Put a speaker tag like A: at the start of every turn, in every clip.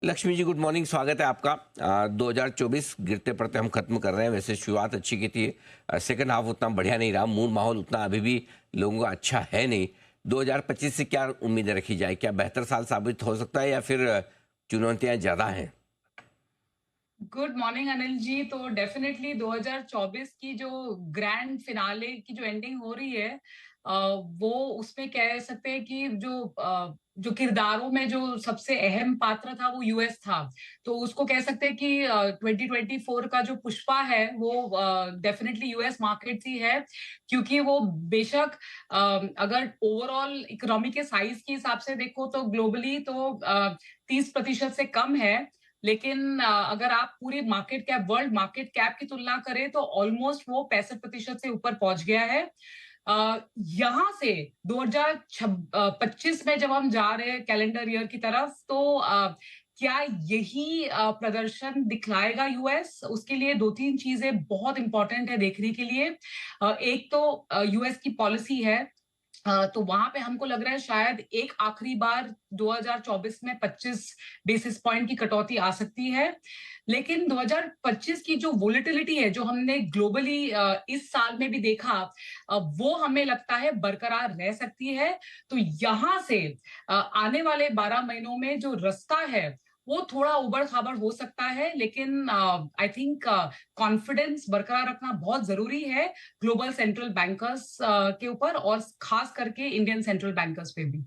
A: Lakshmi ji, good morning. स्वागत है आपका। 2024 गिरते पड़ते हम खत्म कर रहे हैं। वैसे शुरुआत अच्छी की थी। सेकंड हाफ उतना बढ़िया नहीं रहा। मूड माहौल उतना अभी भी लोगों का अच्छा है नहीं। 2025 से क्या उम्मीदें रखी जाए? क्या बेहतर साल साबित हो सकता है या फिर चुनौतियां ज्यादा हैं?
B: Good morning Anil ji. तो डेफिनेटली 2024 की जो ग्रैंड फिनाले की जो एंडिंग हो रही है, वो उसमें कह सकते हैं कि जो किरदारों में जो सबसे अहम पात्र था वो यूएस था। तो उसको कह सकते हैं कि 2024 का जो पुष्पा है वो डेफिनेटली यूएस मार्केट ही है। क्योंकि वो बेशक अगर ओवरऑल इकोनॉमी के साइज के हिसाब से देखो तो ग्लोबली तो 30% से कम है। लेकिन अगर आप पूरी market cap, world market cap की तुलना करें तो ऑलमोस्ट वो 65% से ऊपर पहुंच गया है। यहां से 2025 में जब हम जा रहे हैं कैलेंडर ईयर की तरफ, तो क्या यही प्रदर्शन दिखलाएगा यूएस? उसके लिए दो तीन चीजें बहुत इंपॉर्टेंट है देखने के लिए। एक तो यूएस की पॉलिसी है। तो वहां पे हमको लग रहा है शायद एक आखिरी बार 2024 में 25 बेसिस पॉइंट की कटौती आ सकती है। लेकिन 2025 की जो वोलेटिलिटी है जो हमने ग्लोबली इस साल में भी देखा, वो हमें लगता है बरकरार रह सकती है। तो यहां से आने वाले 12 महीनों में जो रास्ता है वो थोड़ा उबड़ खाबड़ हो सकता है। लेकिन आई थिंक कॉन्फिडेंस बरकरार रखना बहुत जरूरी है ग्लोबल सेंट्रल बैंकर्स के ऊपर, और खास करके इंडियन सेंट्रल बैंकर्स पे भी।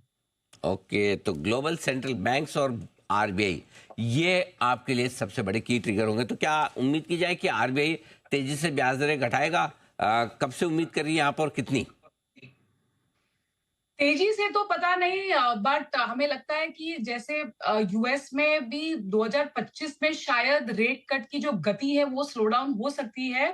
A: ओके, तो ग्लोबल सेंट्रल बैंक्स और आरबीआई, ये आपके लिए सबसे बड़े की ट्रिगर होंगे। तो क्या उम्मीद की जाए कि आरबीआई तेजी से ब्याज दरें घटाएगा? कब से उम्मीद कर रही है आप और कितनी?
B: तेजी से तो पता नहीं, बट हमें लगता है कि जैसे यूएस में भी 2025 में शायद रेट कट की जो गति है वो स्लो डाउन हो सकती है।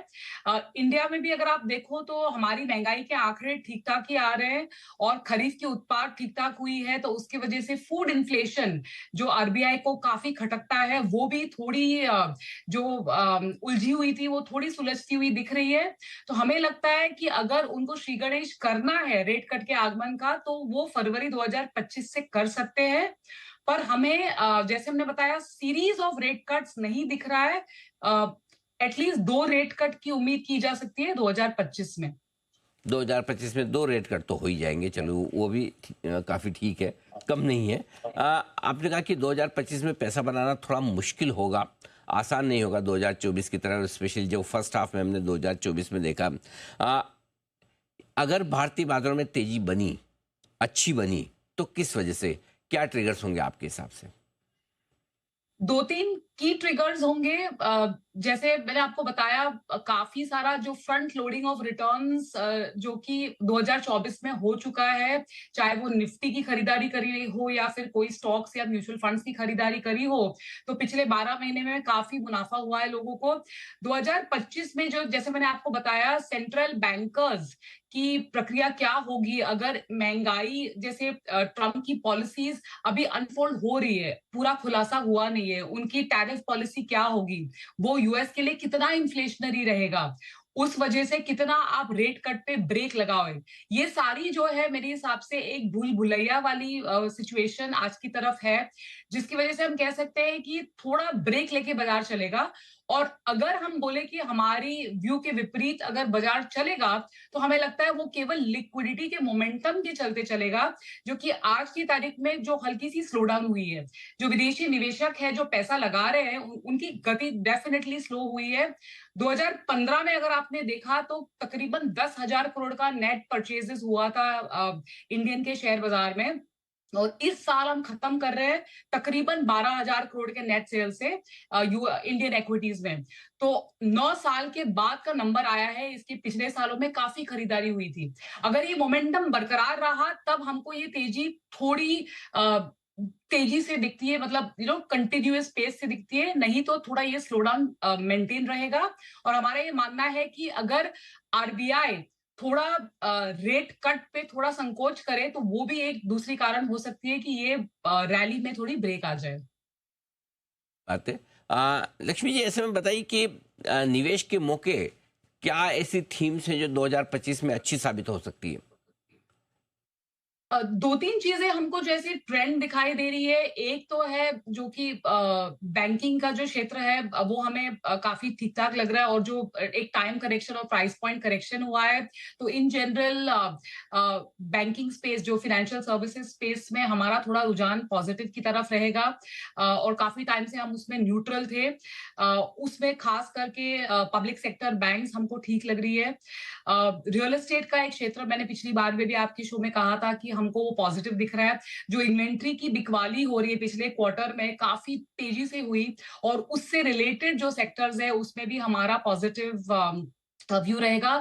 B: इंडिया में भी अगर आप देखो तो हमारी महंगाई के आंकड़े ठीक ठाक ही आ रहे हैं, और खरीफ की उत्पाद ठीक ठाक हुई है। तो उसकी वजह से फूड इन्फ्लेशन जो आरबीआई को काफी खटकता है, वो भी थोड़ी जो उलझी हुई थी वो थोड़ी सुलझती हुई दिख रही है। तो हमें लगता है कि अगर उनको श्री गणेश करना है रेट कट के आगमन का, तो वो फरवरी 2025 से कर सकते हैं। पर हमें जैसे हमने बताया, सीरीज ऑफ रेट कट्स नहीं दिख रहा है। एटलीस्ट दो रेट कट की उम्मीद की जा सकती है 2025 में।
A: 2025 में दो रेट कट तो हो ही जाएंगे। चलो, वो भी काफ़ी ठीक है, कम नहीं है। आपने कहा कि 2025 में पैसा बनाना थोड़ा मुश्किल होगा, आसान नहीं होगा 2024 की तरह, स्पेशली जो फर्स्ट हाफ में हमने 2024 में देखा। आ, अगर भारतीय बाजारों में तेजी बनी, अच्छी बनी, तो किस वजह से? क्या ट्रिगर्स होंगे आपके हिसाब से?
B: दो तीन की ट्रिगर्स होंगे। जैसे मैंने आपको बताया, काफी सारा जो फ्रंट लोडिंग ऑफ रिटर्न्स जो कि 2024 में हो चुका है, चाहे वो निफ्टी की खरीदारी करी हो या फिर कोई स्टॉक्स या म्यूचुअल फंड्स की खरीदारी करी हो, तो पिछले 12 महीने में काफी मुनाफा हुआ है लोगों को। 2025 में जो, जैसे मैंने आपको बताया, सेंट्रल बैंकर्स की प्रक्रिया क्या होगी अगर महंगाई जैसे ट्रम्प की पॉलिसीज अभी अनफोल्ड हो रही है, पूरा खुलासा हुआ नहीं है, उनकी टैरिफ पॉलिसी क्या होगी, वो यूएस के लिए कितना इन्फ्लेशनरी रहेगा, उस वजह से कितना आप रेट कट पे ब्रेक लगाओ। ये सारी जो है मेरे हिसाब से एक भूल भुलैया वाली सिचुएशन आज की तरफ है, जिसकी वजह से हम कह सकते हैं कि थोड़ा ब्रेक लेके बाजार चलेगा। और अगर हम बोले कि हमारी व्यू के विपरीत अगर बाजार चलेगा, तो हमें लगता है वो केवल लिक्विडिटी के मोमेंटम के चलते चलेगा, जो कि आज की तारीख में जो हल्की सी स्लो डाउन हुई है, जो विदेशी निवेशक है जो पैसा लगा रहे हैं उनकी गति डेफिनेटली स्लो हुई है। 2015 में अगर आपने देखा तो तकरीबन 10,000 करोड़ का नेट परचेजेस हुआ था इंडियन के शेयर बाजार में, और इस साल हम खत्म कर रहे हैं तकरीबन 12,000 करोड़ के नेट सेल से इंडियन इक्विटीज में। तो 9 साल के बाद का नंबर आया है। इसके पिछले सालों में काफी खरीदारी हुई थी। अगर ये मोमेंटम बरकरार रहा तब हमको ये तेजी थोड़ी तेजी से दिखती है, मतलब कंटिन्यूअस पेस से दिखती है, नहीं तो थोड़ा ये स्लो डाउन मेंटेन रहेगा। और हमारा ये मानना है कि अगर आरबीआई थोड़ा रेट कट पे थोड़ा संकोच करे, तो वो भी एक दूसरी कारण हो सकती है कि ये रैली में थोड़ी ब्रेक आ जाए।
A: बात है। लक्ष्मी जी, ऐसे में बताइए कि निवेश के मौके, क्या ऐसी थीम्स हैं जो 2025 में अच्छी साबित हो सकती है?
B: दो तीन चीजें हमको जैसे ट्रेंड दिखाई दे रही है। एक तो है जो कि बैंकिंग का जो क्षेत्र है वो हमें काफी ठीक ठाक लग रहा है, और जो एक टाइम करेक्शन और प्राइस पॉइंट करेक्शन हुआ है, तो इन जनरल बैंकिंग स्पेस, जो फाइनेंशियल सर्विसेज स्पेस में हमारा थोड़ा रुझान पॉजिटिव की तरफ रहेगा। और काफी टाइम से हम उसमें न्यूट्रल थे। उसमें खास करके पब्लिक सेक्टर बैंक्स हमको ठीक लग रही है। रियल एस्टेट का एक क्षेत्र, मैंने पिछली बार में भी आपके शो में कहा था कि हमको वो पॉजिटिव दिख रहा है। जो इन्वेंट्री की बिकवाली हो रही है पिछले क्वार्टर में काफी तेजी से हुई, और उससे रिलेटेड जो सेक्टर्स है उसमें भी हमारा पॉजिटिव व्यू रहेगा।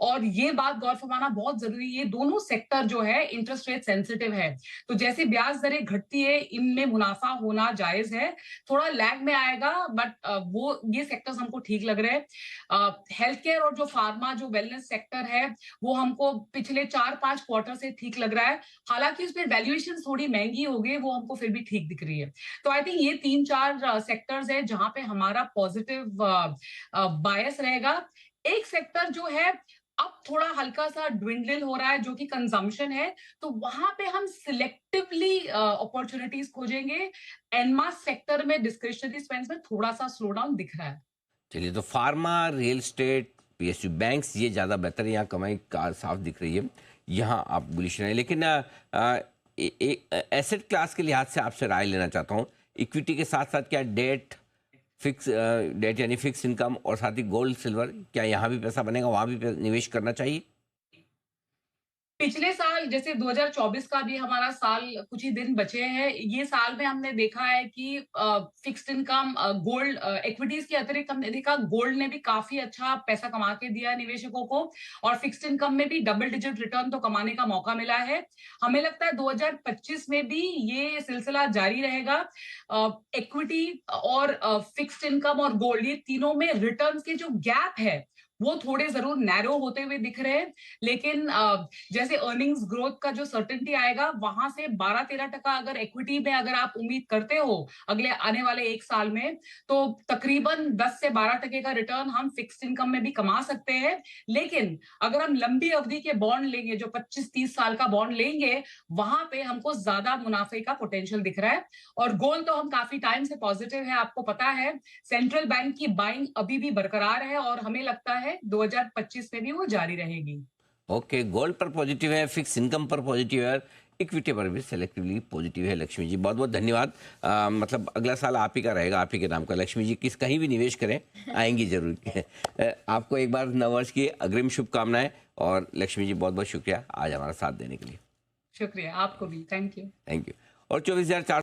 B: और ये बात गौर फरमाना बहुत जरूरी है, ये दोनों सेक्टर जो है इंटरेस्ट रेट सेंसिटिव है। तो जैसे ब्याज दरें घटती है, इनमें मुनाफा होना जायज है, थोड़ा लैग में आएगा, बट वो ये सेक्टर्स हमको ठीक लग रहे हैं। हेल्थ केयर और जो फार्मा, जो वेलनेस सेक्टर है, वो हमको पिछले 4-5 क्वार्टर से ठीक लग रहा है। हालांकि उसमें वैल्यूएशन थोड़ी महंगी हो गई, वो हमको फिर भी ठीक दिख रही है। तो आई थिंक ये 3-4 सेक्टर्स है जहां पे हमारा पॉजिटिव बायस रहेगा। एक सेक्टर जो है अब थोड़ा हल्का सा ड्विंडल हो रहा है, जो कि कंजम्पशन है, तो वहां पे हम सिलेक्टिवली अपॉर्चुनिटीज खोजेंगे। एनमास सेक्टर में डिस्क्रिशनरी स्पेंड्स में थोड़ा सा स्लो डाउन दिख रहा है।
A: चलिए, तो pharma, real estate, PSU, banks ये ज़्यादा बेहतर है, यहाँ कमाई का साफ दिख रही है, यहाँ आप बुलिश रहे। लेकिन एसेट क्लास के लिहाज से आपसे राय लेना चाहता हूँ। इक्विटी के साथ साथ क्या डेट, डेट यानी फिक्स इनकम, और साथ ही गोल्ड सिल्वर, क्या यहाँ भी पैसा बनेगा, वहाँ भी निवेश करना चाहिए?
B: पिछले साल जैसे 2024 का भी हमारा साल, कुछ ही दिन बचे हैं, ये साल में हमने देखा है कि फिक्स्ड इनकम, गोल्ड, इक्विटीज के अतिरिक्त हमने देखा गोल्ड ने भी काफी अच्छा पैसा कमा के दिया है निवेशकों को, और फिक्स्ड इनकम में भी डबल डिजिट रिटर्न तो कमाने का मौका मिला है। हमें लगता है 2025 में भी ये सिलसिला जारी रहेगा। इक्विटी और फिक्स्ड इनकम और गोल्ड, ये तीनों में रिटर्न के जो गैप है वो थोड़े जरूर नैरो होते हुए दिख रहे हैं। लेकिन जैसे अर्निंग्स ग्रोथ का जो सर्टेनिटी आएगा, वहां से 12-13% अगर इक्विटी में अगर आप उम्मीद करते हो अगले आने वाले एक साल में, तो तकरीबन 10 से 12% का रिटर्न हम फिक्स्ड इनकम में भी कमा सकते हैं। लेकिन अगर हम लंबी अवधि के बॉन्ड लेंगे, जो 25-30 साल का बॉन्ड लेंगे, वहां पे हमको ज्यादा मुनाफे का पोटेंशियल दिख रहा है। और गोल्ड तो हम काफी टाइम से पॉजिटिव है, आपको पता है सेंट्रल बैंक की बाइंग अभी भी बरकरार है, और हमें लगता है 2025 में भी वो जारी रहेगी।
A: ओके, गोल्ड पर पॉजिटिव है, फिक्स इनकम पर पॉजिटिव है, इक्विटी पर भी सेलेक्टिवली पॉजिटिव है। लक्ष्मी जी, बहुत बहुत धन्यवाद। मतलब अगला साल आप ही का रहेगा, आप ही के नाम का। लक्ष्मी जी किस कहीं भी निवेश करें, आएंगी जरूर। आपको एक बार नववर्ष की अग्रिम शुभकामनाएं, और लक्ष्मी जी बहुत बहुत शुक्रिया आज हमारा साथ देने के लिए।
B: शुक्रिया, आपको भी, थैंक यू।
A: Thank you. और 24,400